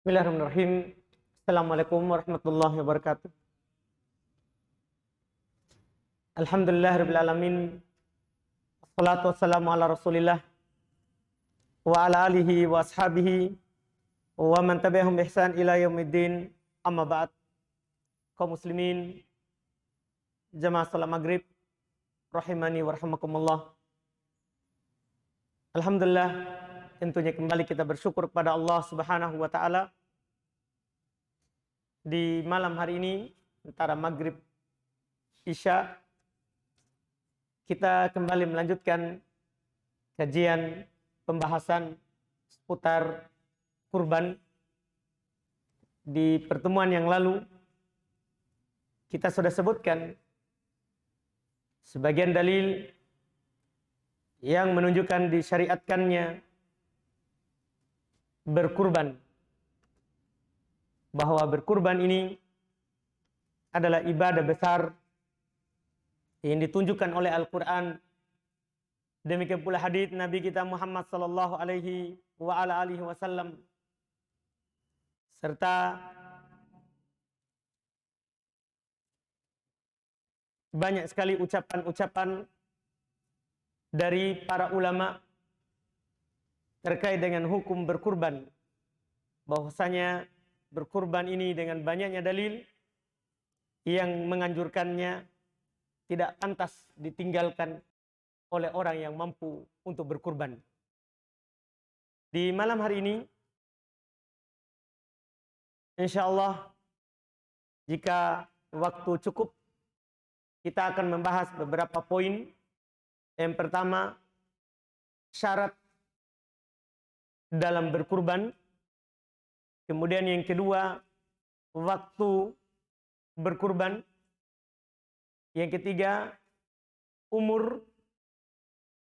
Bismillahirrahmanirrahim. Assalamualaikum warahmatullahi wabarakatuh. Alhamdulillahirabbil alamin. Wassalatu wassalamu ala Rasulillah wa ala alihi wa ashabihi wa man tabi'ahum bi ihsan ila yaumiddin. Amma ba'd. Kaum muslimin, jamaah salat maghrib rahimani wa rahimakumullah. Alhamdulillah, tentunya kembali kita bersyukur kepada Allah Subhanahu wa taala. Di malam hari ini antara maghrib isya kita kembali melanjutkan kajian pembahasan seputar kurban. Di pertemuan yang lalu kita sudah sebutkan sebagian dalil yang menunjukkan disyariatkannya berkurban, bahwa berkurban ini adalah ibadah besar yang ditunjukkan oleh Al-Quran. Demikian pula hadits Nabi kita Muhammad sallallahu alaihi wa ala alihi wasallam, serta banyak sekali ucapan-ucapan dari para ulama terkait dengan hukum berkurban, bahwasanya berkurban ini dengan banyaknya dalil yang menganjurkannya, tidak pantas ditinggalkan oleh orang yang mampu untuk berkurban. Di malam hari ini, insyaallah, jika waktu cukup, kita akan membahas beberapa poin. Yang pertama, syarat dalam berkurban. Kemudian yang kedua, waktu berkurban. Yang ketiga, umur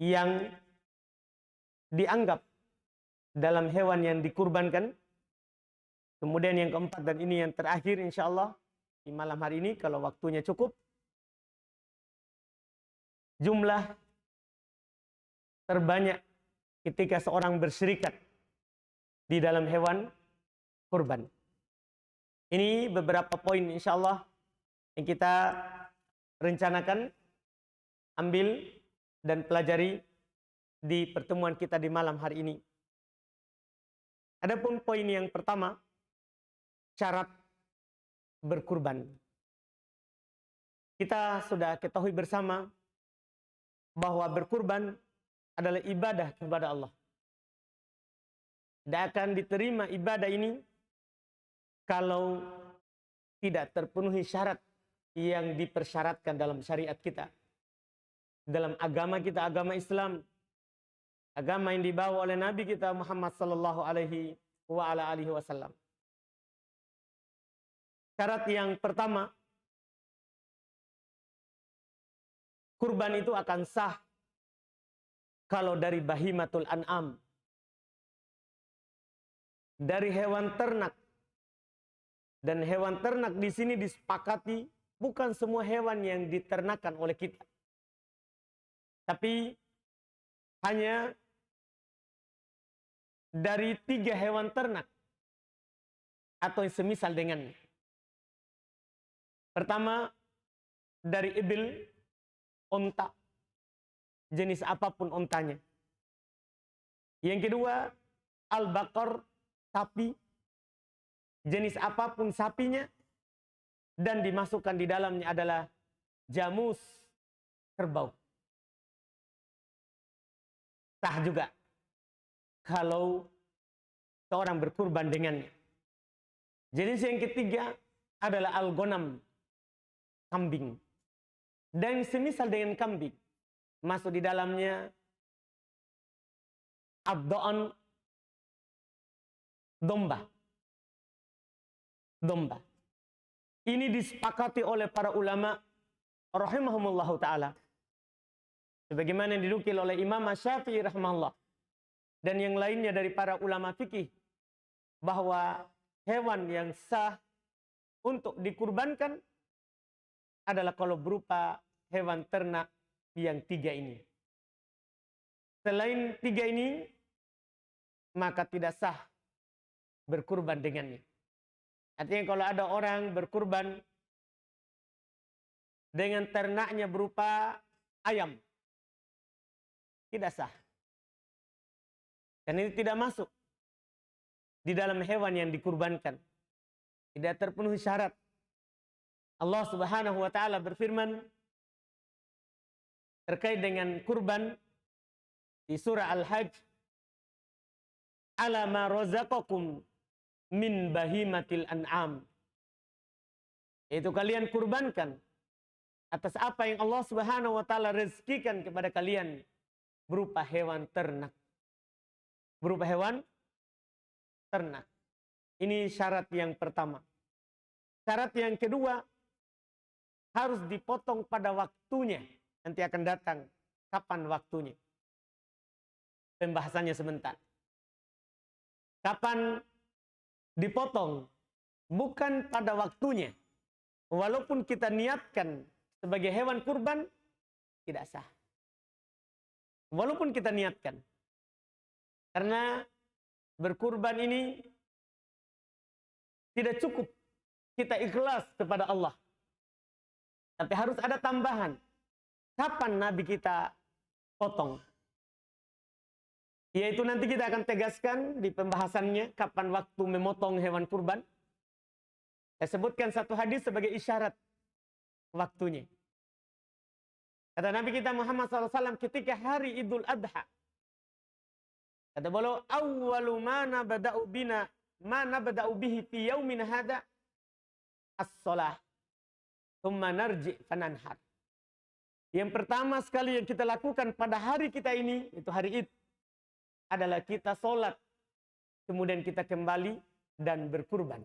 yang dianggap dalam hewan yang dikurbankan. Kemudian yang keempat, dan ini yang terakhir insyaallah di malam hari ini kalau waktunya cukup, jumlah terbanyak ketika seorang berserikat di dalam hewan kurban. Ini beberapa poin insyaallah yang kita rencanakan ambil dan pelajari di pertemuan kita di malam hari ini. Adapun poin yang pertama, syarat berkurban. Kita sudah ketahui bersama bahwa berkurban adalah ibadah kepada Allah. Tidak akan diterima ibadah ini kalau tidak terpenuhi syarat yang dipersyaratkan dalam syariat kita. Dalam agama kita, agama Islam, agama yang dibawa oleh Nabi kita Muhammad sallallahu alaihi wa ala alihi wasallam. Syarat yang pertama, kurban itu akan sah kalau dari bahimatul an'am, dari hewan ternak. Dan hewan ternak di sini disepakati bukan semua hewan yang diternakan oleh kita, tapi hanya dari 3 hewan ternak atau yang semisal dengannya. Pertama, dari ibil, onta, jenis apapun ontanya. Yang kedua, al-baqar, sapi, jenis apapun sapinya, dan dimasukkan di dalamnya adalah jamus, kerbau. Sah juga kalau seorang berkurban dengannya. Jenis yang ketiga adalah al-ghanam, kambing. Dan semisal dengan kambing, masuk di dalamnya ad-dha'n, domba. Domba. Ini disepakati oleh para ulama rahimahumullahu taala. Sebagaimana yang dinukil oleh Imam Syafi'i rahimahullah dan yang lainnya dari para ulama fikih, bahwa hewan yang sah untuk dikurbankan adalah kalau berupa hewan ternak yang 3 ini. Selain 3 ini, maka tidak sah berkurban dengannya. Artinya kalau ada orang berkurban dengan ternaknya berupa ayam, tidak sah. Dan ini tidak masuk di dalam hewan yang dikurbankan. Tidak terpenuhi syarat. Allah Subhanahu wa taala berfirman terkait dengan kurban di surah Al-Hajj, "Ala ma razaqakum min bahimatil an'am." Yaitu kalian kurbankan atas apa yang Allah Subhanahu wa taala rezekikan kepada kalian berupa hewan ternak. Berupa hewan ternak. Ini syarat yang pertama. Syarat yang kedua, harus dipotong pada waktunya. Nanti akan datang kapan waktunya. Pembahasannya sebentar. Kapan dipotong? Bukan pada waktunya. Walaupun kita niatkan sebagai hewan kurban, tidak sah. Walaupun kita niatkan. Karena berkurban ini tidak cukup kita ikhlas kepada Allah. Tapi harus ada tambahan. Kapan Nabi kita potong? Yaitu nanti kita akan tegaskan di pembahasannya kapan waktu memotong hewan kurban. Saya sebutkan satu hadis sebagai isyarat waktunya. Kata Nabi kita Muhammad SAW ketika hari Idul Adha. Kata beliau, "Awwalu ma nabda'u bina, ma nabda'u bihi fi yaumin hada as-shalah. Tsumma narji fananhar." Yang pertama sekali yang kita lakukan pada hari kita ini, itu hari Id, adalah kita sholat. Kemudian kita kembali dan berkurban.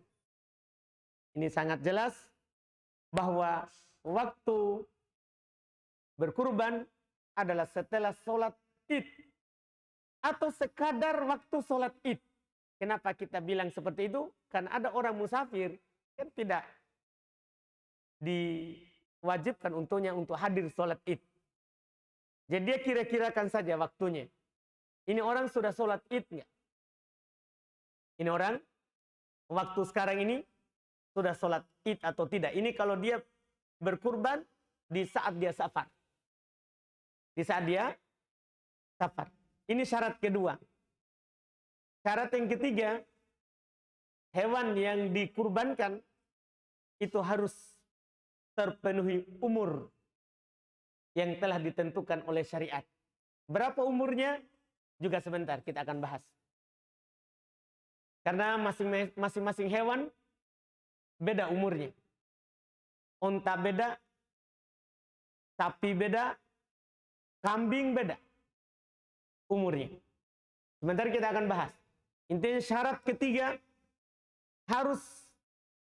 Ini sangat jelas bahwa waktu berkurban adalah setelah sholat Id. Atau sekadar waktu sholat Id. Kenapa kita bilang seperti itu? Karena ada orang musafir yang tidak diwajibkan untuknya untuk hadir sholat Id. Jadi dia kira-kirakan saja waktunya. Ini orang sudah sholat Id nggak? Ini orang waktu sekarang ini sudah sholat Id atau tidak? Ini kalau dia berkurban di saat dia safar. Di saat dia safar. Ini syarat kedua. Syarat yang ketiga, hewan yang dikurbankan itu harus terpenuhi umur yang telah ditentukan oleh syariat. Berapa umurnya? Juga sebentar kita akan bahas. Karena masing-masing hewan beda umurnya. Unta beda, sapi beda, kambing beda umurnya. Sebentar kita akan bahas. Intinya syarat ketiga harus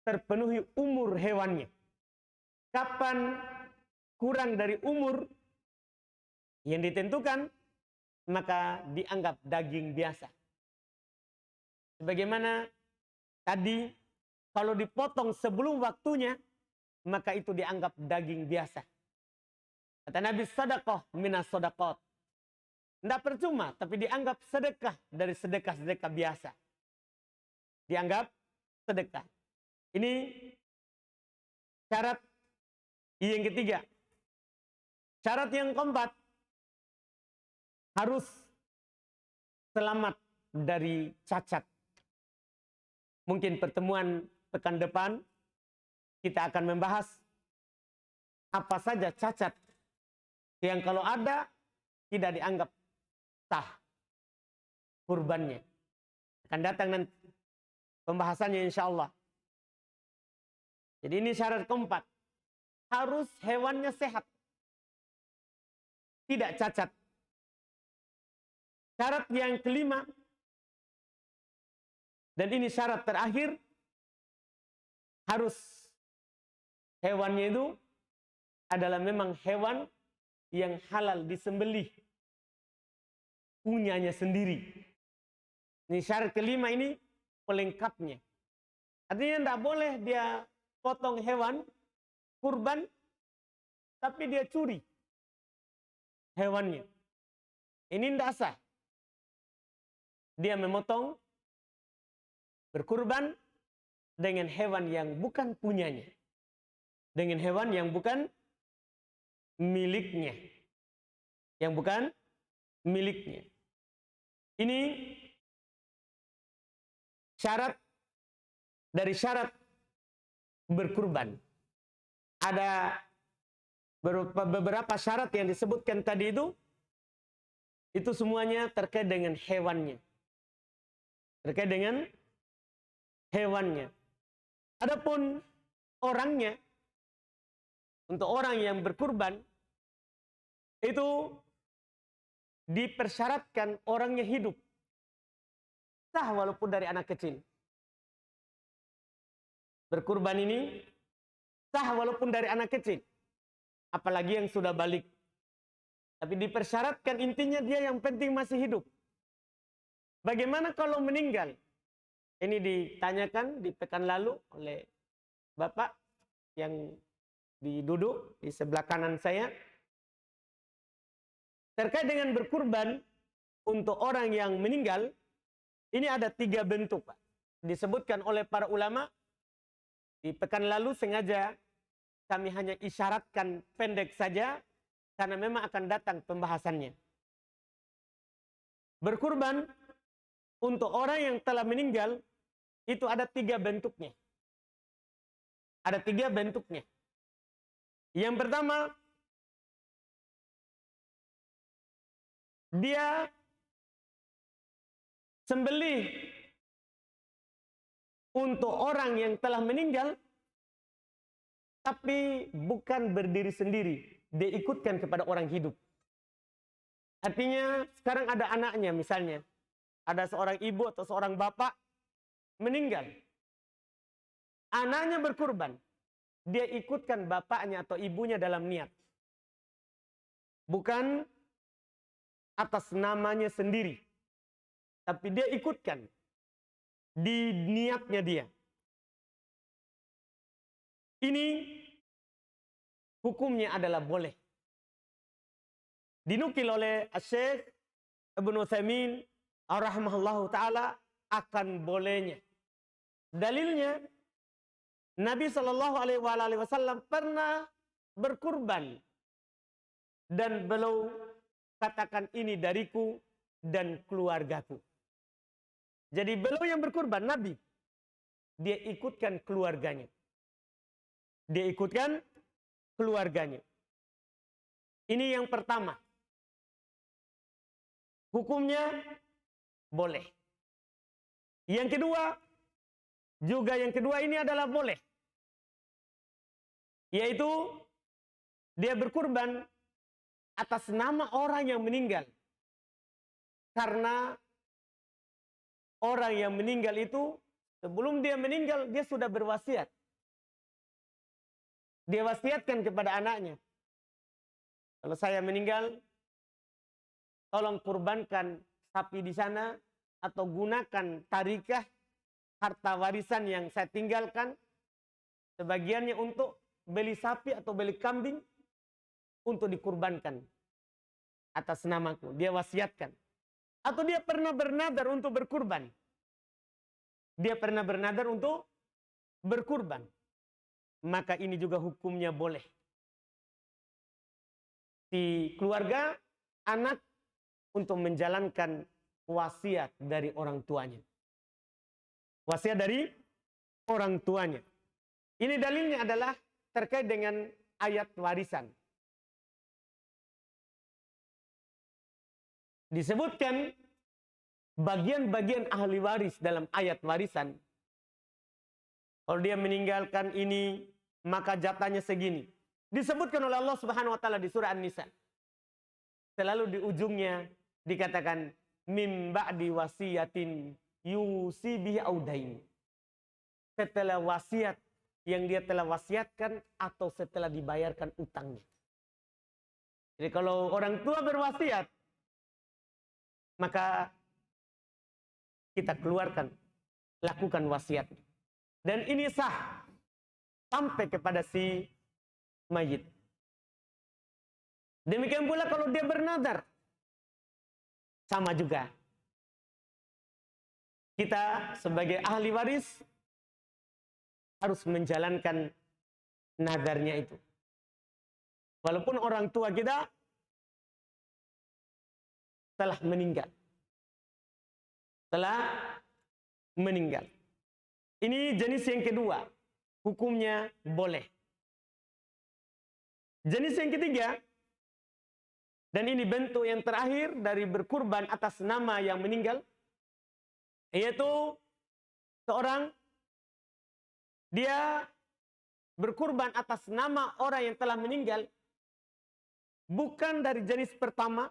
terpenuhi umur hewannya. Kapan kurang dari umur yang ditentukan, maka dianggap daging biasa. Sebagaimana tadi, kalau dipotong sebelum waktunya, maka itu dianggap daging biasa. Kata Nabi, sadaqah minas sadaqat. Tidak percuma, tapi dianggap sedekah dari sedekah-sedekah biasa. Dianggap sedekah. Ini syarat yang ketiga. Syarat yang keempat, harus selamat dari cacat. Mungkin pertemuan pekan depan kita akan membahas apa saja cacat yang kalau ada tidak dianggap sah kurbannya. Akan datang nanti pembahasannya insya Allah. Jadi ini syarat keempat. Harus hewannya sehat. Tidak cacat. Syarat yang kelima, dan ini syarat terakhir, harus hewannya itu adalah memang hewan yang halal disembelih. Punyanya sendiri. Ini syarat kelima ini pelengkapnya. Artinya tidak boleh dia potong hewan, kurban, tapi dia curi hewannya. Ini tidak sah. Dia memotong berkurban dengan hewan yang bukan punyanya. Dengan hewan yang bukan miliknya. Yang bukan miliknya. Ini syarat dari syarat berkurban. Ada beberapa syarat yang disebutkan tadi itu semuanya terkait dengan hewannya. Terkait dengan hewannya. Adapun orangnya, untuk orang yang berkurban, itu dipersyaratkan orangnya hidup. Sah walaupun dari anak kecil. Berkurban ini sah walaupun dari anak kecil. Apalagi yang sudah balik. Tapi dipersyaratkan, intinya dia yang penting masih hidup. Bagaimana kalau meninggal? Ini ditanyakan di pekan lalu oleh Bapak yang duduk di sebelah kanan saya. Terkait dengan berkurban untuk orang yang meninggal, ini ada 3 bentuk, Pak. Disebutkan oleh para ulama. Di pekan lalu sengaja kami hanya isyaratkan pendek saja, karena memang akan datang pembahasannya. Berkurban untuk orang yang telah meninggal, itu ada 3 bentuknya. Ada 3 bentuknya. Yang pertama, dia sembelih untuk orang yang telah meninggal, tapi bukan berdiri sendiri. Dia ikutkan kepada orang hidup. Artinya sekarang ada anaknya misalnya. Ada seorang ibu atau seorang bapak meninggal. Anaknya berkurban. Dia ikutkan bapaknya atau ibunya dalam niat. Bukan atas namanya sendiri. Tapi dia ikutkan di niatnya dia. Ini hukumnya adalah boleh. Dinukil oleh Syekh Ibnu Utsaimin rahimahullahu taala akan bolehnya. Dalilnya Nabi Shallallahu alaihi wasallam pernah berkurban dan beliau katakan, ini dariku dan keluargaku. Jadi beliau yang berkurban, Nabi, dia ikutkan keluarganya. Dia ikutkan keluarganya. Ini yang pertama. Hukumnya boleh. Yang kedua ini adalah boleh. Yaitu dia berkurban atas nama orang yang meninggal. Karena orang yang meninggal itu, sebelum dia meninggal, dia sudah berwasiat. Dia wasiatkan kepada anaknya, kalau saya meninggal, tolong kurbankan sapi di sana, atau gunakan tarikah harta warisan yang saya tinggalkan, sebagiannya untuk beli sapi atau beli kambing, untuk dikurbankan atas namaku. Dia wasiatkan. Atau dia pernah bernadar untuk berkurban. Dia pernah bernadar untuk berkurban. Maka ini juga hukumnya boleh. Si keluarga, anak, untuk menjalankan wasiat dari orang tuanya. Wasiat dari orang tuanya. Ini dalilnya adalah terkait dengan ayat warisan. Disebutkan bagian-bagian ahli waris dalam ayat warisan. Kalau dia meninggalkan ini, maka jatahnya segini. Disebutkan oleh Allah Subhanahu wa taala di surah An-Nisa. Selalu di ujungnya dikatakan mim ba'di wasiyatin yusi bihi audain. Setelah wasiat yang dia telah wasiatkan atau setelah dibayarkan utangnya. Jadi kalau orang tua berwasiat, maka kita keluarkan, lakukan wasiat. Dan ini sah sampai kepada si mayit. Demikian pula kalau dia bernadar, sama juga. kita sebagai ahli waris harus menjalankan nadarnya itu. Walaupun orang tua kita telah meninggal. Ini jenis yang kedua. Hukumnya boleh. Jenis yang ketiga, dan ini bentuk yang terakhir dari berkurban atas nama yang meninggal, yaitu seorang dia berkurban atas nama orang yang telah meninggal, bukan dari jenis pertama,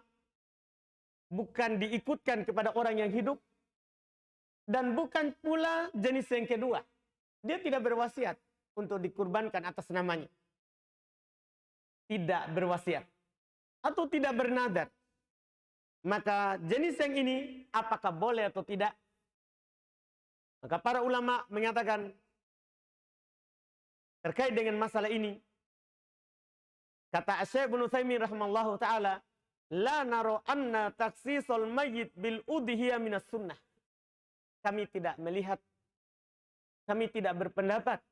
bukan diikutkan kepada orang yang hidup, dan bukan pula jenis yang kedua. Dia tidak berwasiat untuk dikurbankan atas namanya. Tidak berwasiat atau tidak bernadar. Maka jenis yang ini apakah boleh atau tidak? Maka para ulama menyatakan terkait dengan masalah ini, kata Syekh Ibnu Utsaimin rahimallahu taala, la naro anna taksisul mayyit bil udhiyah minas sunnah. Kami tidak melihat, kami tidak berpendapat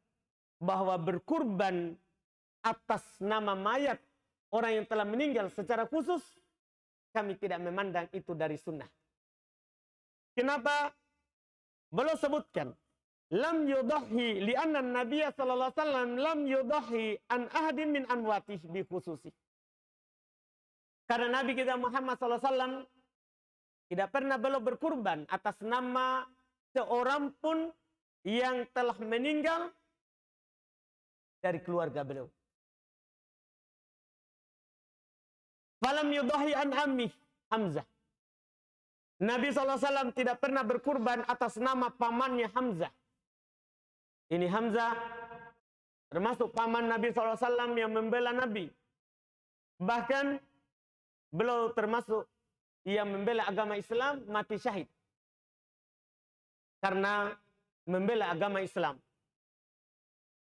bahwa berkurban atas nama mayat orang yang telah meninggal secara khusus, kami tidak memandang itu dari sunnah. Kenapa? Beliau sebutkan, lam yudahi li'anna Nabiya sallallahu alaihi wasallam lam yudahi an ahadin min anwatih bi khususi. Karena Nabi kita Muhammad sallallahu alaihi wasallam tidak pernah beliau berkurban atas nama seorang pun yang telah meninggal dari keluarga beliau. Falam yudahi an ammi Hamzah. Nabi SAW tidak pernah berkurban atas nama pamannya Hamzah. Ini Hamzah termasuk paman Nabi SAW yang membela Nabi. Bahkan beliau termasuk yang membela agama Islam mati syahid. Karena membela agama Islam.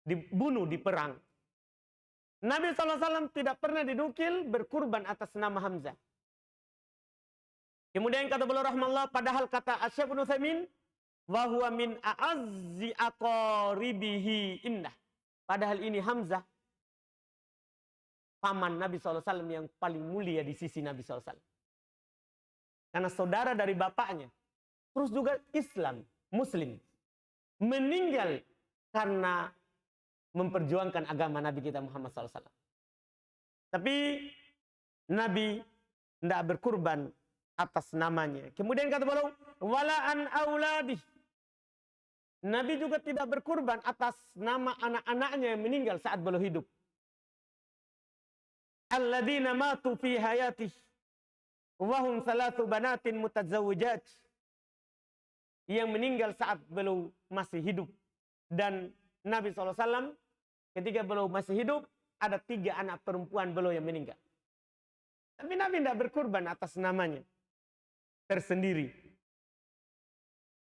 Dibunuh di perang. Nabi SAW tidak pernah dinukil berkurban atas nama Hamzah. Kemudian kata beliau rahmatullah, padahal kata Syekh Ibnu Utsaimin, wa huwa min a'azzi aqaribihi indah. Padahal ini Hamzah paman Nabi SAW yang paling mulia di sisi Nabi SAW. Karena saudara dari bapaknya, terus juga Islam, Muslim, meninggal karena memperjuangkan agama Nabi kita Muhammad SAW. Tapi Nabi tidak berkurban atas namanya. Kemudian kata beliau, wala an auladih. Nabi juga tidak berkurban atas nama anak-anaknya yang meninggal saat beliau hidup. Alladzina matu fi hayatih wa hum salatu banatin mutazawwijat. Yang meninggal saat beliau masih hidup. Dan Nabi SAW ketika beliau masih hidup, ada 3 anak perempuan beliau yang meninggal. Tapi Nabi tidak berkurban atas namanya tersendiri.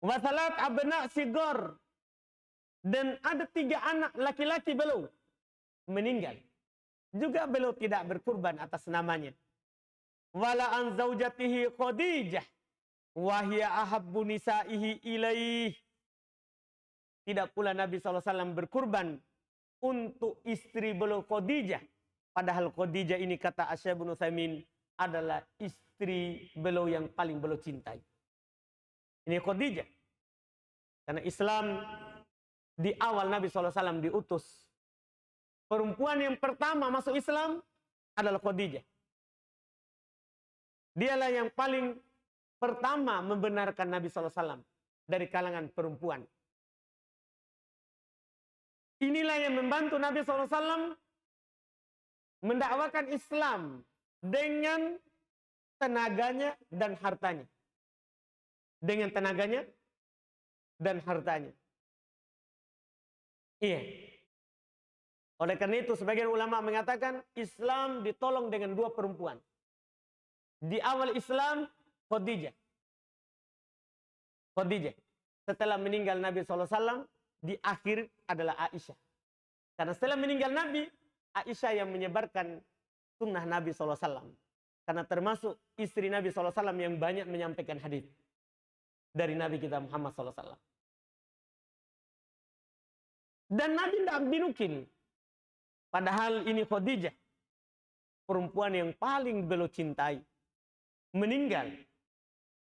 Wasalat abna sigor. Dan ada 3 anak laki-laki beliau meninggal. Juga beliau tidak berkurban atas namanya. Wala an zaujatihi Khadijah. Wahia ahabbu nisaihi ilaih. Tidak pula Nabi SAW berkurban untuk istri beliau Khadijah. Padahal Khadijah ini kata Syekh Ibnu Utsaimin adalah istri beliau yang paling beliau cintai. Ini Khadijah. Karena Islam di awal Nabi SAW diutus. Perempuan yang pertama masuk Islam adalah Khadijah. Dialah yang paling pertama membenarkan Nabi SAW dari kalangan perempuan. Inilah yang membantu Nabi SAW mendakwakan Islam dengan tenaganya dan hartanya. Dengan tenaganya dan hartanya. Iya. Oleh karena itu sebagian ulama mengatakan Islam ditolong dengan 2 perempuan. Di awal Islam Khadijah. Setelah meninggal Nabi SAW, di akhir adalah Aisyah. Karena setelah meninggal Nabi, Aisyah yang menyebarkan sunnah Nabi SAW. Karena termasuk istri Nabi SAW yang banyak menyampaikan hadis. dari Nabi kita Muhammad SAW. Dan Nabi tidak dinukil. Padahal ini Khadijah, perempuan yang paling beliau cintai, meninggal.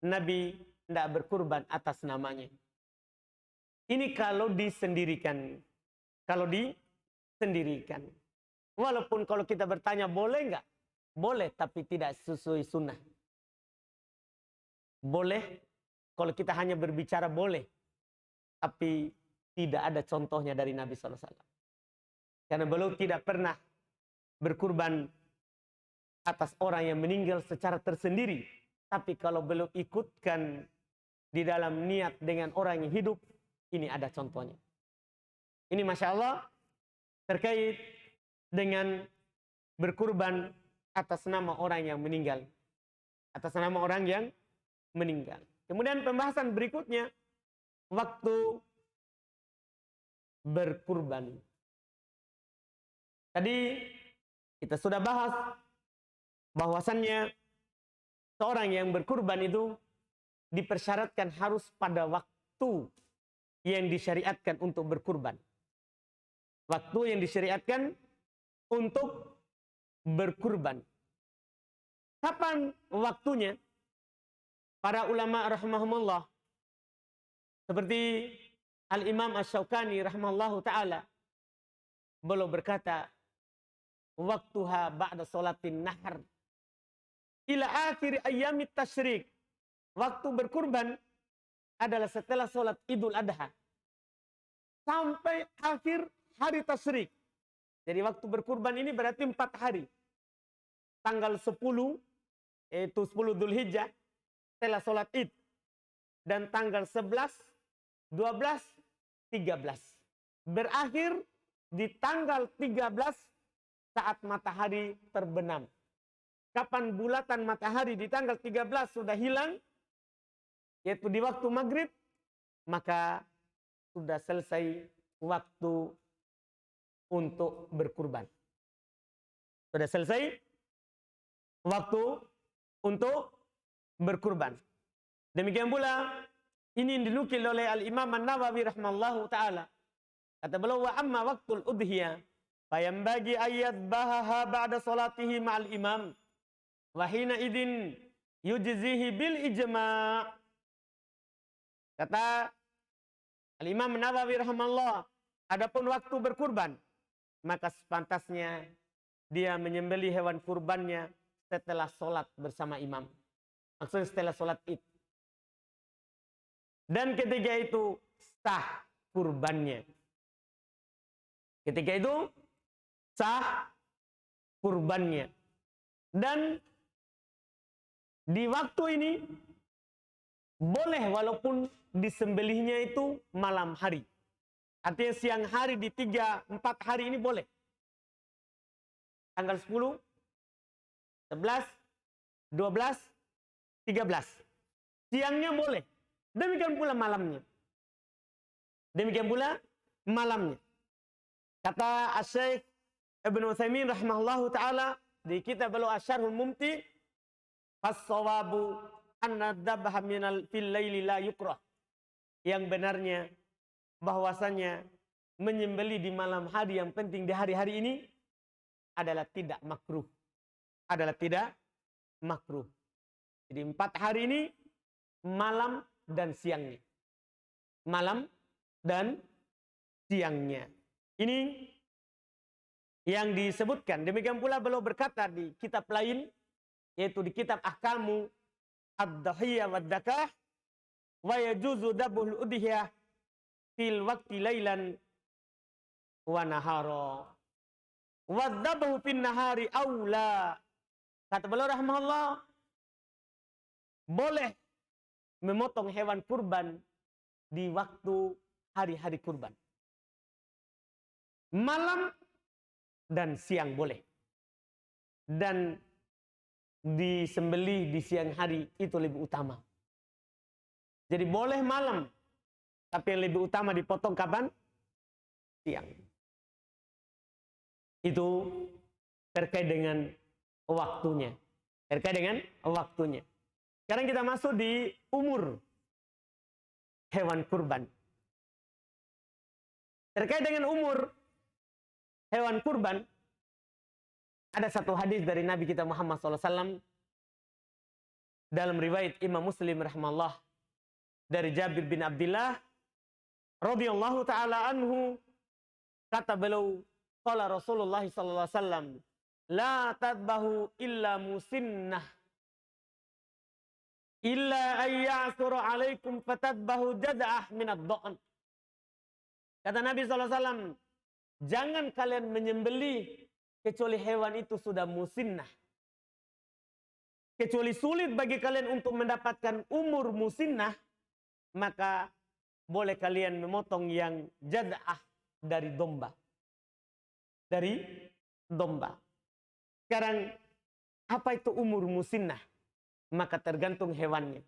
Nabi tidak berkurban atas namanya. Ini kalau disendirikan. Kalau disendirikan. Walaupun kalau kita bertanya boleh nggak? Boleh, tapi tidak sesuai sunnah. Boleh, kalau kita hanya berbicara boleh. Tapi tidak ada contohnya dari Nabi SAW. Karena beliau tidak pernah berkurban atas orang yang meninggal secara tersendiri. Tapi kalau beliau ikutkan di dalam niat dengan orang yang hidup, ini ada contohnya. Ini Masya Allah terkait dengan berkurban atas nama orang yang meninggal. Atas nama orang yang meninggal. Kemudian pembahasan berikutnya, waktu berkurban. Tadi kita sudah bahas bahwasannya seorang yang berkurban itu dipersyaratkan harus pada waktu yang disyariatkan untuk berkurban. Waktu yang disyariatkan untuk berkurban. Kapan waktunya? Para ulama rahimahumullah seperti Al-Imam Asy-Syaukani rahimahullahu ta'ala beliau berkata, waktuha ba'da sholatin nahar ila akhir ayyamit tasyrik. Waktu berkurban adalah setelah sholat Idul Adha sampai akhir hari tasyrik. Jadi waktu berkurban ini berarti 4 hari. Tanggal 10, yaitu 10 Dzulhijjah setelah sholat Id. Dan tanggal 11, 12, 13. Berakhir di tanggal 13 saat matahari terbenam. Kapan bulatan matahari di tanggal 13 sudah hilang, yaitu di waktu maghrib, maka sudah selesai waktu untuk berkurban. Sudah selesai waktu untuk berkurban. Demikian pula ini dinukil oleh Al-Imam An-Nawawi rahimahullahu ta'ala. Kata beliau, wa amma waktul udhiyah fayambagi ayat bahaha ba'da salatihi ma'al imam wa hina idin yujzihi bil ijma'. Kata Al-Imam Nawawi rahimahullah, adapun waktu berkurban, maka sepantasnya dia menyembelih hewan kurbannya setelah sholat bersama imam. Maksudnya setelah sholat Id. Dan ketika itu sah kurbannya. Ketika itu sah kurbannya. Dan di waktu ini boleh walaupun disembelihnya itu malam hari. Artinya siang hari di 3-4 hari ini boleh. Tanggal 10, 11, 12, 13. Siangnya boleh. Demikian pula malamnya. Demikian pula malamnya. Kata Asy-Syaikh Ibnu Utsaimin rahimahullahu taala di kitab Asy-Syarhul Mumti, "Fas-shawabu anna dzabha minal fil laili la yukrah." Yang benarnya bahwasanya menyembelih di malam hari, yang penting di hari-hari ini, adalah tidak makruh. Adalah tidak makruh. Jadi 4 hari ini malam dan siangnya. Malam dan siangnya. Ini yang disebutkan. Demikian pula beliau berkata di kitab lain, yaitu di kitab Ahkamu Ad-Dhahiyah wad-Zakah, wa yajuzu dabhul udhiyah fil waqti lailan wa nahara. Wa dabhu fin nahari aula. Kata beliau rahimahullah, boleh memotong hewan kurban di waktu hari-hari kurban. Malam dan siang boleh. Dan disembelih di siang hari itu lebih utama. Jadi boleh malam, tapi yang lebih utama dipotong kapan? Siang. Itu terkait dengan waktunya. Terkait dengan waktunya. Sekarang kita masuk di umur. hewan kurban. Terkait dengan umur hewan kurban, ada satu hadis dari Nabi kita Muhammad SAW dalam riwayat Imam Muslim rahimahullah dari Jabir bin Abdullah radhiyallahu taala anhu, kata beliau, qala Rasulullah sallallahu alaihi wasallam, la tadbahu illa musinnah illa ayyasura alaikum fatadbahu jad'ah minad dha'n. Kata Nabi SAW, jangan kalian menyembelih kecuali hewan itu sudah musinnah. Kecuali sulit bagi kalian untuk mendapatkan umur musinnah, maka boleh kalian memotong yang jad'ah dari domba. Dari domba. Sekarang, apa itu umur musinnah? Maka tergantung hewannya.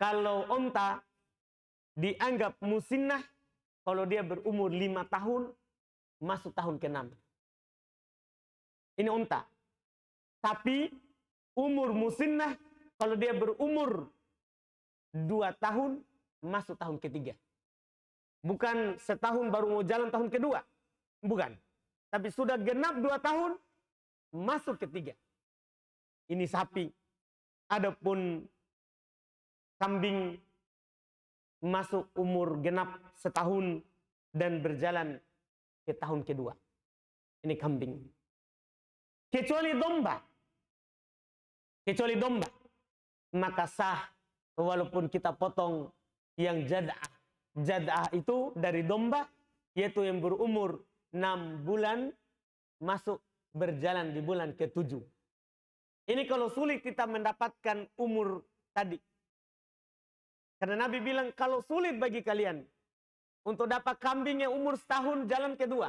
Kalau onta dianggap musinnah kalau dia berumur 5 tahun, masuk tahun ke-6. Ini onta. Tapi umur musinnah kalau dia berumur 2 tahun, masuk tahun ke-3. Bukan setahun baru mau jalan tahun ke-2. Bukan. Tapi sudah genap 2 tahun, masuk ke-3. Ini sapi. Adapun kambing masuk umur genap setahun dan berjalan ke tahun ke-2. Ini kambing. Kecuali domba. Kecuali domba. Maka sah walaupun kita potong yang jad'ah. Jad'ah itu dari domba, yaitu yang berumur 6 bulan, masuk berjalan di bulan ke-7. Ini kalau sulit kita mendapatkan umur tadi. Karena Nabi bilang, kalau sulit bagi kalian untuk dapat kambing yang umur setahun jalan ke-2,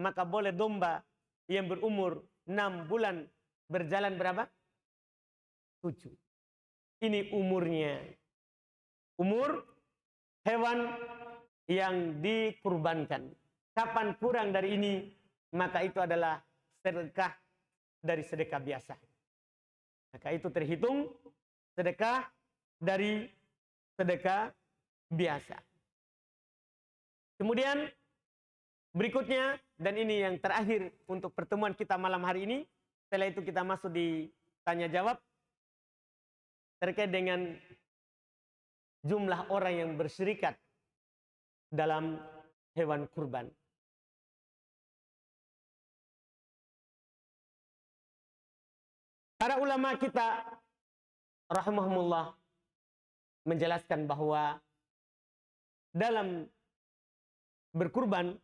maka boleh domba yang berumur 6 bulan berjalan berapa? 7. Ini umurnya. Umur hewan yang dikurbankan. Kapan kurang dari ini, maka itu adalah sedekah dari sedekah biasa. Maka itu terhitung sedekah dari sedekah biasa. Kemudian berikutnya, dan ini yang terakhir untuk pertemuan kita malam hari ini. Setelah itu kita masuk di tanya jawab terkait dengan jumlah orang yang berserikat dalam hewan kurban. Para ulama kita rahimahumullah menjelaskan bahwa dalam berkurban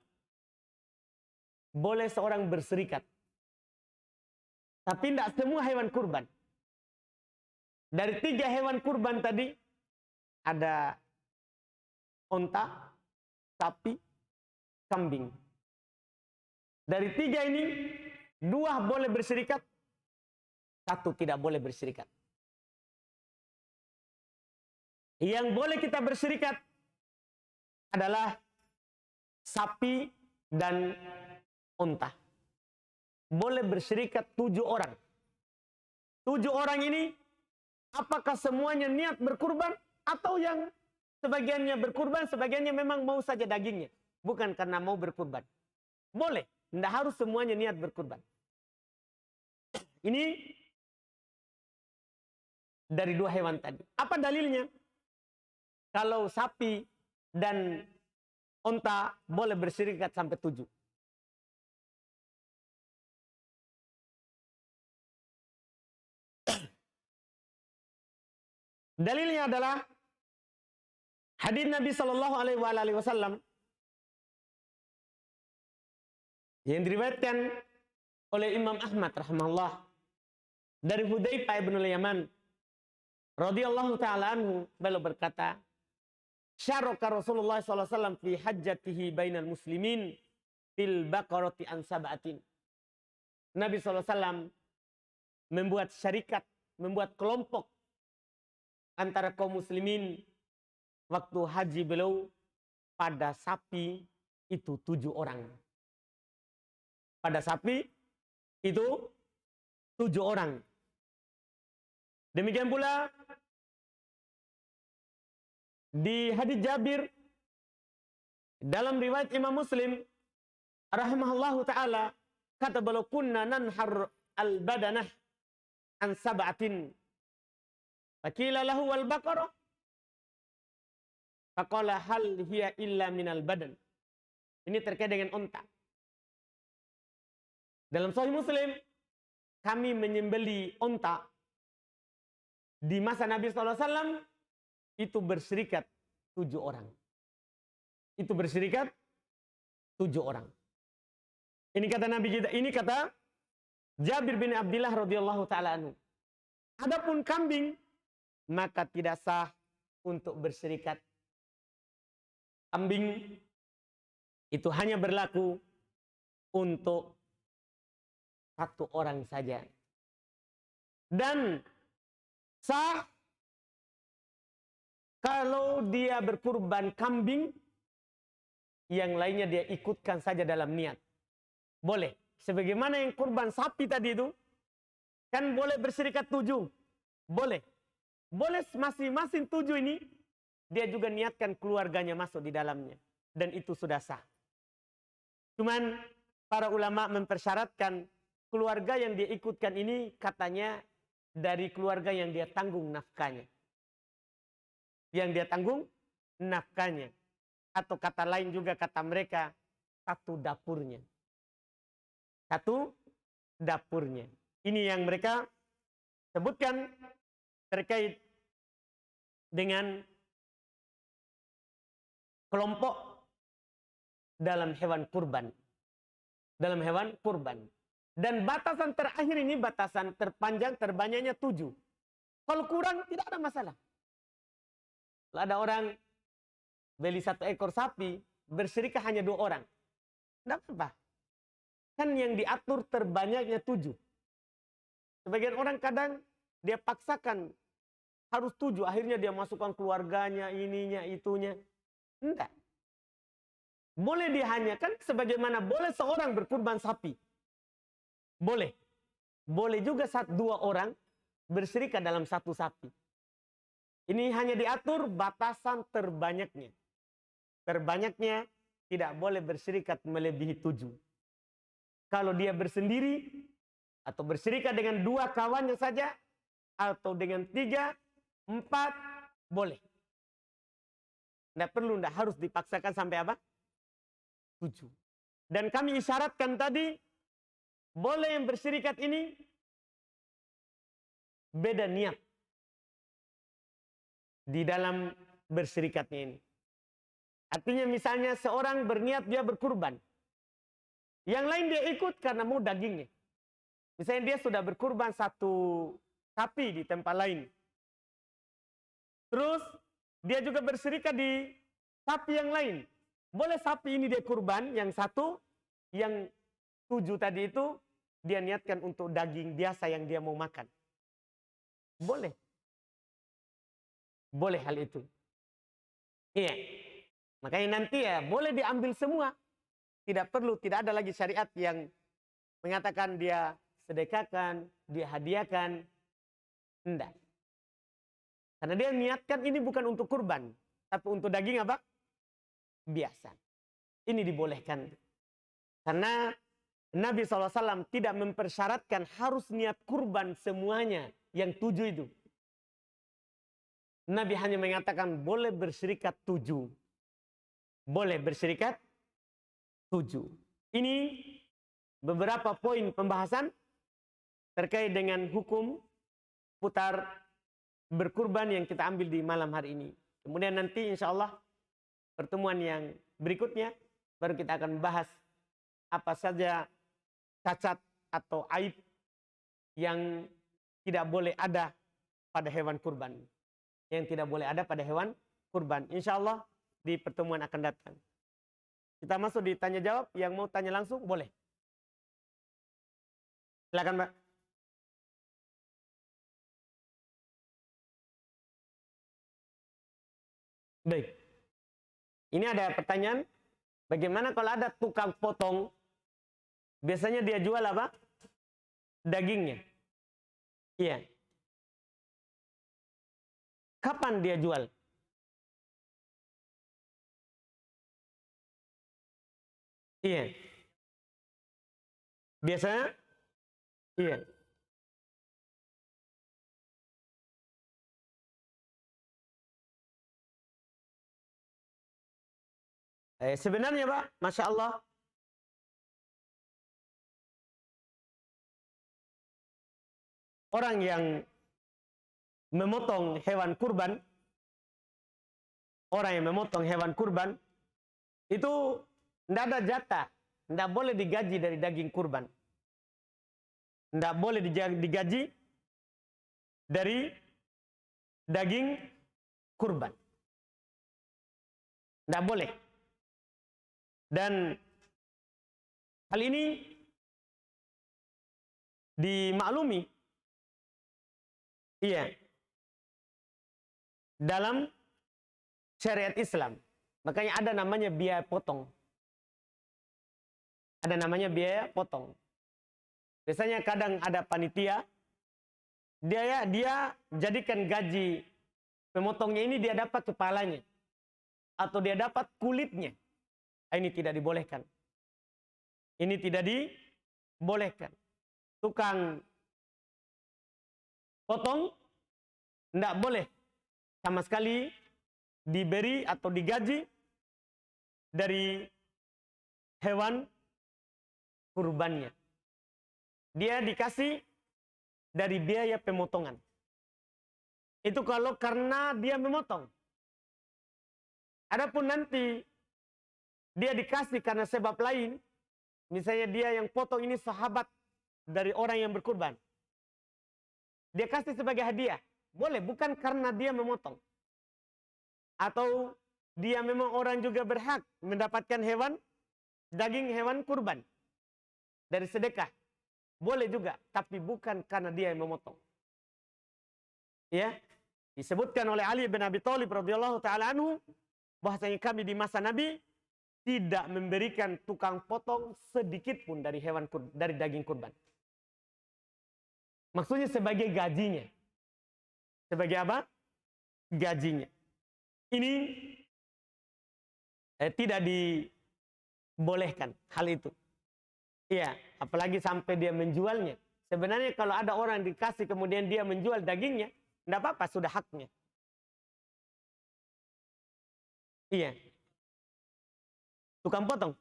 boleh seorang berserikat. Tapi tidak semua hewan kurban. Dari 3 hewan kurban tadi, ada onta, sapi, kambing. Dari 3 ini, 2 boleh berserikat, 1 tidak boleh berserikat. Yang boleh kita berserikat adalah sapi dan onta. Boleh berserikat 7 orang. 7 orang ini, apakah semuanya niat berkurban? Atau yang sebagiannya berkurban, sebagiannya memang mau saja dagingnya. Bukan karena mau berkurban. Boleh. Tidak harus semuanya niat berkurban. Ini dari 2 hewan tadi. Apa dalilnya? Kalau sapi dan onta boleh berserikat sampai 7. Dalilnya adalah hadis Nabi Shallallahu Alaihi Wasallam yang diriwayatkan oleh Imam Ahmad rahimahullah dari Hudzaifah bin Yaman radhiyallahu taala anhu, beliau berkata, syaraka Rasulullah sallallahu alaihi wasallam fi hajjatihi bainal muslimin fil baqarati an sab'atin. Nabi sallallahu alaihi wasallam membuat syarikat, membuat kelompok antara kaum muslimin waktu haji beliau pada sapi itu 7 orang. Pada sapi itu 7 orang. Demikian pula Di hadis Jabir dalam riwayat Imam Muslim rahimahullahu taala, kata beliau, kunna nanhar al-badanah an sab'atin. Faqila lahu wal baqarah. Faqala hal hiya illa minal badan. Ini terkait dengan unta. Dalam Sahih Muslim, kami menyembeli unta di masa Nabi SAW, itu berserikat 7 orang. Itu berserikat 7 orang. Ini kata Nabi kita, ini kata Jabir bin Abdullah radhiyallahu taala anhu. Adapun kambing, maka tidak sah untuk berserikat. Kambing itu hanya berlaku untuk 1 orang saja. Dan sah kalau dia berkurban kambing, yang lainnya dia ikutkan saja dalam niat. Boleh. Sebagaimana yang kurban sapi tadi itu, kan boleh berserikat 7. Boleh. Boleh masing-masing 7 ini, dia juga niatkan keluarganya masuk di dalamnya. Dan itu sudah sah. Cuman para ulama mempersyaratkan keluarga yang dia ikutkan ini katanya dari keluarga yang dia tanggung nafkahnya. Yang dia tanggung nafkahnya. Atau kata lain juga kata mereka, 1 dapurnya. 1 dapurnya. Ini yang mereka sebutkan terkait dengan kelompok dalam hewan kurban. Dalam hewan kurban. Dan batasan terakhir ini, batasan terpanjang terbanyaknya 7. Kalau kurang tidak ada masalah. Kalau ada orang beli 1 ekor sapi, berserikah hanya 2 orang. Tidak apa-apa. Kan yang diatur terbanyaknya 7. Sebagian orang kadang dia paksakan harus 7. Akhirnya dia masukkan keluarganya, ininya, itunya. Tidak. Boleh dia hanya, kan sebagaimana boleh seorang berkurban sapi. Boleh. Boleh juga 2 orang berserikat dalam 1 sapi. Ini hanya diatur batasan terbanyaknya. Terbanyaknya tidak boleh berserikat melebihi 7. Kalau dia bersendiri, atau berserikat dengan 2 kawannya saja, atau dengan 3, 4, boleh. Tidak perlu, tidak harus dipaksakan sampai apa? 7. Dan kami isyaratkan tadi, boleh yang berserikat ini beda niat di dalam berserikatnya ini. Artinya misalnya seorang berniat dia berkurban. Yang lain dia ikut karena mau dagingnya. Misalnya dia sudah berkurban 1 sapi di tempat lain. Terus dia juga berserikat di sapi yang lain. Boleh sapi ini dia kurban, yang 1, yang 7 tadi itu dia niatkan untuk daging biasa yang dia mau makan. Boleh. Boleh hal itu. Iya. Makanya nanti ya boleh diambil semua. Tidak perlu, tidak ada lagi syariat yang mengatakan dia sedekahkan, dia hadiahkan. Tidak. Karena dia niatkan ini bukan untuk kurban, tapi untuk daging apa? Biasa. Ini dibolehkan. Karena Nabi SAW tidak mempersyaratkan harus niat kurban semuanya yang 7 itu. Nabi hanya mengatakan boleh berserikat 7. Boleh berserikat 7. Ini beberapa poin pembahasan terkait dengan hukum putar berkurban yang kita ambil di malam hari ini. Kemudian nanti insya Allah pertemuan yang berikutnya baru kita akan bahas apa saja cacat atau aib yang tidak boleh ada pada hewan kurban. Yang tidak boleh ada pada hewan kurban. Insya Allah di pertemuan akan datang. Kita masuk di tanya jawab. Yang mau tanya langsung boleh. Silakan Mbak. Baik. Ini ada pertanyaan. Bagaimana kalau ada tukang potong? Biasanya dia jual apa? Dagingnya. Iya. Kapan dia jual? Iya. Biasanya, iya. Sebenarnya Pak, Masya Allah, orang yang memotong hewan kurban, orang yang memotong hewan kurban, itu tidak ada jatah, tidak boleh digaji dari daging kurban. Tidak boleh digaji dari daging kurban. Tidak boleh. Dan hal ini dimaklumi, iya, dalam syariat Islam. Makanya ada namanya biaya potong. Ada namanya biaya potong. Biasanya kadang ada panitia, dia jadikan gaji pemotongnya ini dia dapat kepalanya atau dia dapat kulitnya. Ini tidak dibolehkan. Ini tidak dibolehkan. Tukang potong tidak boleh sama sekali diberi atau digaji dari hewan kurbannya. Dia dikasih dari biaya pemotongan. Itu kalau karena dia memotong. Adapun nanti dia dikasih karena sebab lain, misalnya dia yang potong ini sahabat dari orang yang berkurban. Dia kasih sebagai hadiah. Boleh, bukan karena dia memotong. Atau dia memang orang juga berhak mendapatkan daging hewan kurban dari sedekah. Boleh juga, tapi bukan karena dia yang memotong. Ya, disebutkan oleh Ali bin Abi Thalib radhiyallahu taala anhu bahwasanya kami di masa Nabi tidak memberikan tukang potong sedikit pun dari dari daging kurban. Maksudnya sebagai gajinya. Sebagai apa? Gajinya. Ini tidak dibolehkan hal itu. Iya, apalagi sampai dia menjualnya. Sebenarnya kalau ada orang dikasih kemudian dia menjual dagingnya, tidak apa-apa, sudah haknya. Iya. Tukang potong.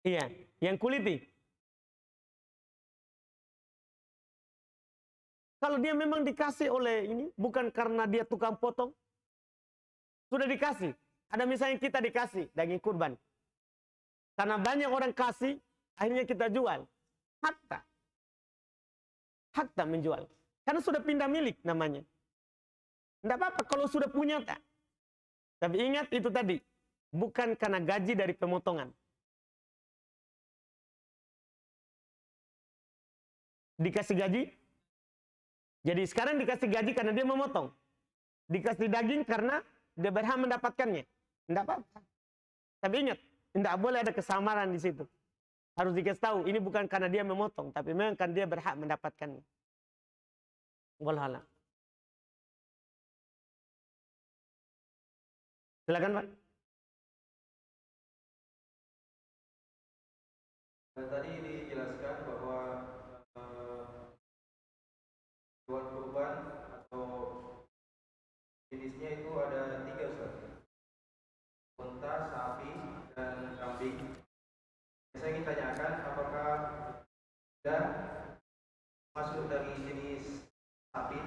Iya, yang kuliti. Kalau dia memang dikasih oleh ini, bukan karena dia tukang potong, sudah dikasih. Ada misalnya kita dikasih daging kurban. Karena banyak orang kasih, akhirnya kita jual. Hakta menjual. Karena sudah pindah milik namanya. Tidak apa-apa kalau sudah punya tak. Tapi ingat itu tadi, bukan karena gaji dari pemotongan. Dikasih gaji. Jadi sekarang dikasih gaji karena dia memotong. Dikasih daging karena dia berhak mendapatkannya. Tidak apa-apa. Tapi ingat, tidak boleh ada kesamaran di situ. Harus dikasih tahu, ini bukan karena dia memotong, tapi memang kan dia berhak mendapatkannya. Wallah. Silakan, Pak. Tadi dijelaskan bahwa hewan kurban atau jenisnya itu ada 3, Ustaz. Unta, sapi, dan kambing. Saya ingin tanyakan apakah ada masuk dari jenis sapi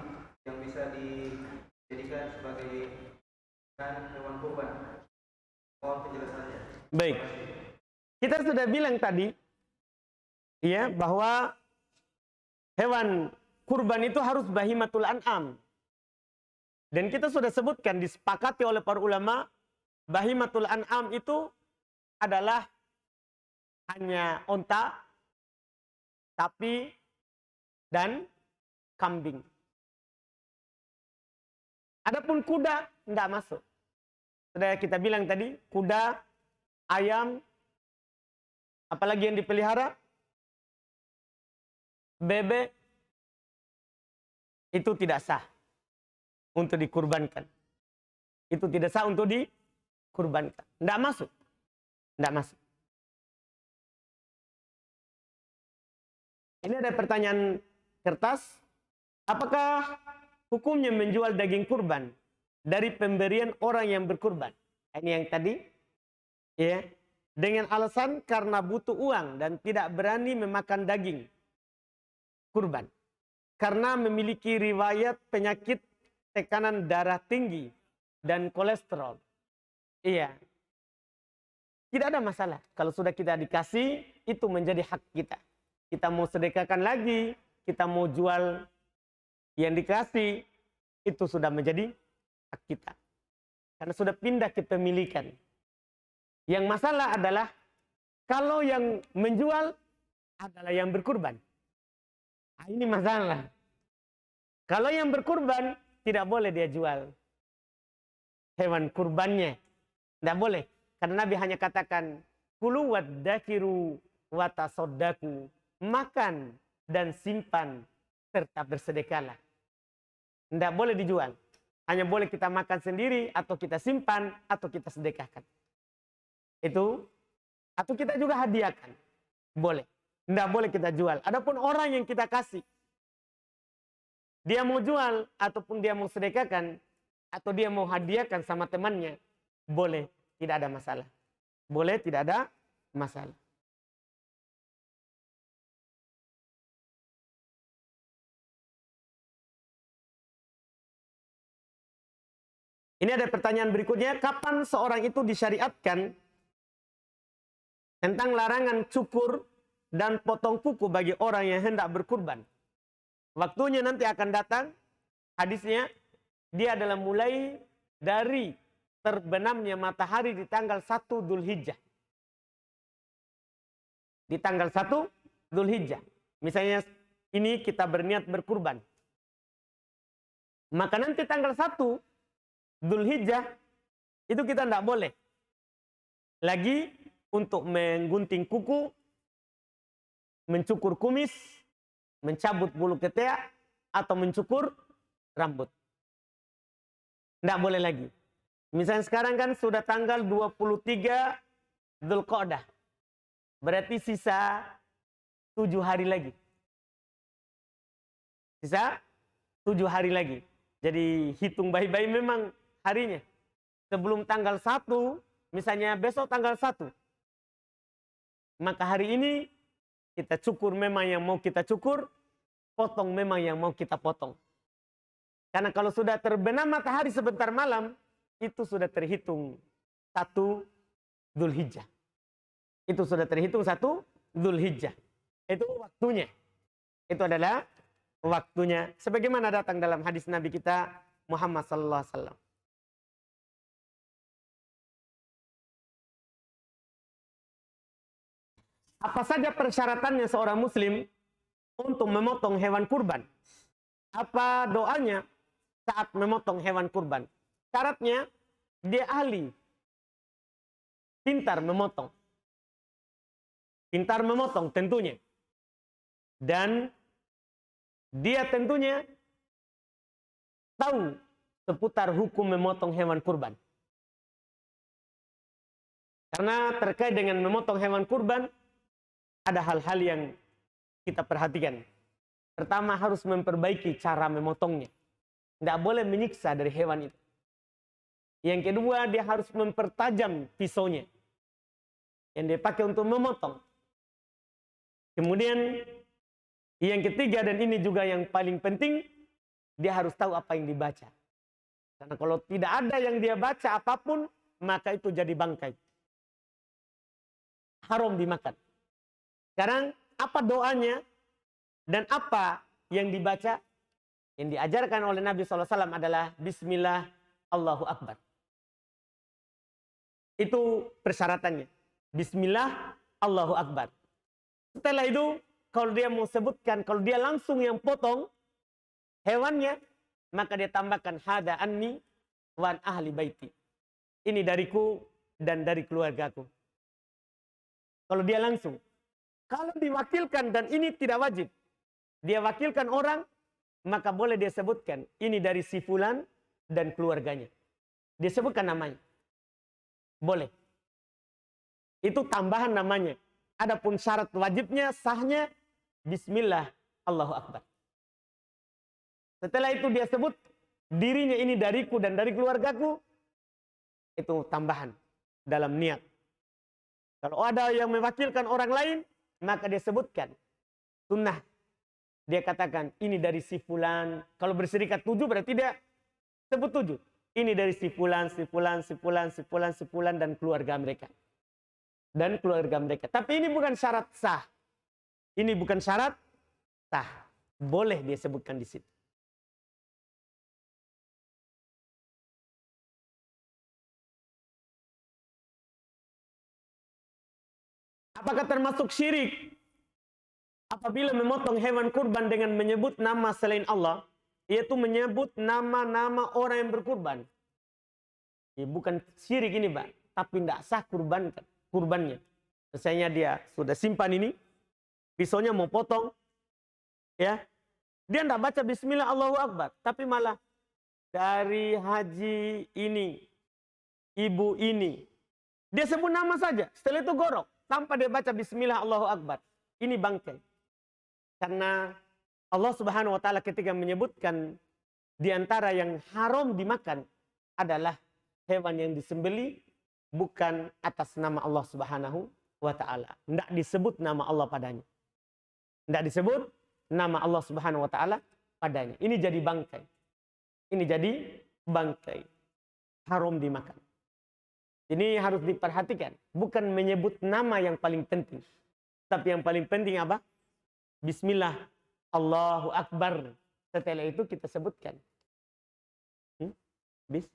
yang bisa dijadikan sebagai hewan kurban. Mohon penjelasannya. Baik. Kita sudah bilang tadi ya bahwa hewan kurban itu harus bahimatul an'am. Dan kita sudah sebutkan disepakati oleh para ulama bahimatul an'am itu adalah hanya unta, sapi, dan kambing. Adapun kuda tidak masuk. Sudah kita bilang tadi, kuda, ayam, apalagi yang dipelihara, bebek, itu tidak sah untuk dikurbankan. Itu tidak sah untuk kurbankan. Tidak masuk. Tidak masuk. Ini ada pertanyaan kertas. Apakah hukumnya menjual daging kurban dari pemberian orang yang berkurban? Ini yang tadi. Ya. Dengan alasan karena butuh uang dan tidak berani memakan daging kurban. Karena memiliki riwayat penyakit tekanan darah tinggi dan kolesterol. Iya. Tidak ada masalah. Kalau sudah kita dikasih, itu menjadi hak kita. Kita mau sedekahkan lagi, kita mau jual yang dikasih, itu sudah menjadi hak kita. Karena sudah pindah ke pemilikan. Yang masalah adalah kalau yang menjual adalah yang berkurban. Nah, ini masalah. Kalau yang berkurban tidak boleh dia jual hewan kurbannya. Tidak boleh. Karena Nabi hanya katakan kulu waddakiru watasoddaku. Makan dan simpan serta bersedekahlah. Tidak boleh dijual. Hanya boleh kita makan sendiri atau kita simpan atau kita sedekahkan. Itu atau kita juga hadiahkan. Boleh. Tidak boleh kita jual. Adapun orang yang kita kasih, dia mau jual ataupun dia mau sedekahkan atau dia mau hadiahkan sama temannya, boleh, tidak ada masalah. Boleh, tidak ada masalah. Ini ada pertanyaan berikutnya, kapan seorang itu disyariatkan tentang larangan cukur dan potong kuku bagi orang yang hendak berkurban? Waktunya nanti akan datang, hadisnya, dia adalah mulai dari terbenamnya matahari di tanggal 1 Dzulhijjah. Di tanggal 1 Dzulhijjah. Misalnya ini kita berniat berkurban. Maka nanti tanggal 1 Dzulhijjah itu kita tidak boleh lagi untuk menggunting kuku, mencukur kumis, mencabut bulu ketiak, atau mencukur rambut. Tidak boleh lagi. Misalnya sekarang kan sudah tanggal 23 Dzulqa'dah. Berarti sisa 7 hari lagi. Sisa 7 hari lagi. Jadi hitung baik-baik memang harinya. Sebelum tanggal 1, misalnya besok tanggal 1. Maka hari ini kita cukur memang yang mau kita cukur, potong memang yang mau kita potong. Karena kalau sudah terbenam matahari sebentar malam, itu sudah terhitung 1 Dzulhijjah. Itu sudah terhitung 1 Dzulhijjah. Itu waktunya. Itu adalah waktunya. Sebagaimana datang dalam hadis Nabi kita Muhammad sallallahu alaihi wasallam. Apa saja persyaratannya seorang muslim untuk memotong hewan kurban? Apa doanya saat memotong hewan kurban? Syaratnya dia ahli, pintar memotong. Pintar memotong tentunya. Dan dia tentunya tahu seputar hukum memotong hewan kurban. Karena terkait dengan memotong hewan kurban, ada hal-hal yang kita perhatikan. Pertama, harus memperbaiki cara memotongnya. Tidak boleh menyiksa dari hewan itu. Yang kedua, dia harus mempertajam pisaunya yang dia pakai untuk memotong. Kemudian, yang ketiga, dan ini juga yang paling penting, dia harus tahu apa yang dibaca. Karena kalau tidak ada yang dia baca apapun, maka itu jadi bangkai. Haram dimakan. Sekarang, apa doanya dan apa yang dibaca? Yang diajarkan oleh Nabi SAW adalah Bismillah, Allahu Akbar. Itu persyaratannya. Bismillah, Allahu Akbar. Setelah itu, kalau dia mau sebutkan, kalau dia langsung yang potong hewannya, maka dia tambahkan hada anni wan ahli baiti. Ini dariku dan dari keluargaku. Kalau dia langsung. Kalau diwakilkan dan ini tidak wajib, dia wakilkan orang, maka boleh dia sebutkan ini dari si fulan dan keluarganya. Dia sebutkan namanya. boleh. Itu tambahan namanya. Adapun syarat wajibnya, sahnya, bismillah, Allahu Akbar. Setelah itu dia sebut, dirinya ini dariku dan dari keluargaku, itu tambahan dalam niat. Kalau ada yang mewakilkan orang lain, maka dia sebutkan sunnah. Dia katakan, ini dari si fulan. Kalau berserikat 7 berarti dia sebut 7. Ini dari si fulan, si fulan, si fulan, si fulan, si fulan, dan keluarga mereka. Dan keluarga mereka. Tapi ini bukan syarat sah. Ini bukan syarat sah. Boleh dia sebutkan di situ. Apakah termasuk syirik apabila memotong hewan kurban dengan menyebut nama selain Allah, yaitu menyebut nama-nama orang yang berkurban? Ya, bukan syirik ini, Pak, tapi tidak sah kurbannya. Misalnya dia sudah simpan ini, pisaunya mau potong, ya, dia tidak baca Bismillah Allahu Akbar, tapi malah dari haji ini, ibu ini, dia sebut nama saja, setelah itu gorok, tanpa dia baca Bismillah Allahu Akbar. Ini bangkai. Karena Allah Subhanahu wa Ta'ala ketika menyebutkan di antara yang haram dimakan adalah hewan yang disembeli bukan atas nama Allah Subhanahu wa Ta'ala. Tidak disebut nama Allah padanya. Tidak disebut nama Allah Subhanahu wa Ta'ala padanya. Ini jadi bangkai. Ini jadi bangkai. Haram dimakan. Ini harus diperhatikan. Bukan menyebut nama yang paling penting. Tapi yang paling penting apa? Bismillah, Allahu Akbar. Setelah itu kita sebutkan. Bis.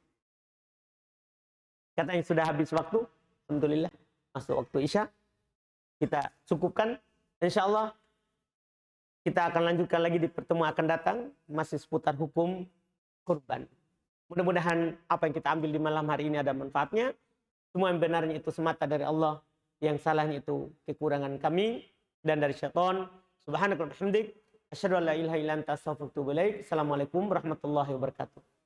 Katanya sudah habis waktu. Alhamdulillah. Masuk waktu Isya. Kita cukupkan. Insya Allah kita akan lanjutkan lagi di pertemuan akan datang. Masih seputar hukum kurban. Mudah-mudahan apa yang kita ambil di malam hari ini ada manfaatnya. Semua yang benarnya itu semata dari Allah. Yang salahnya itu kekurangan kami dan dari syaitan. Subhanakallahumma wa bihamdik. Asyhadu an la ilaha illa anta astaghfiruka wa atubu ilaik. Assalamualaikum warahmatullahi wabarakatuh.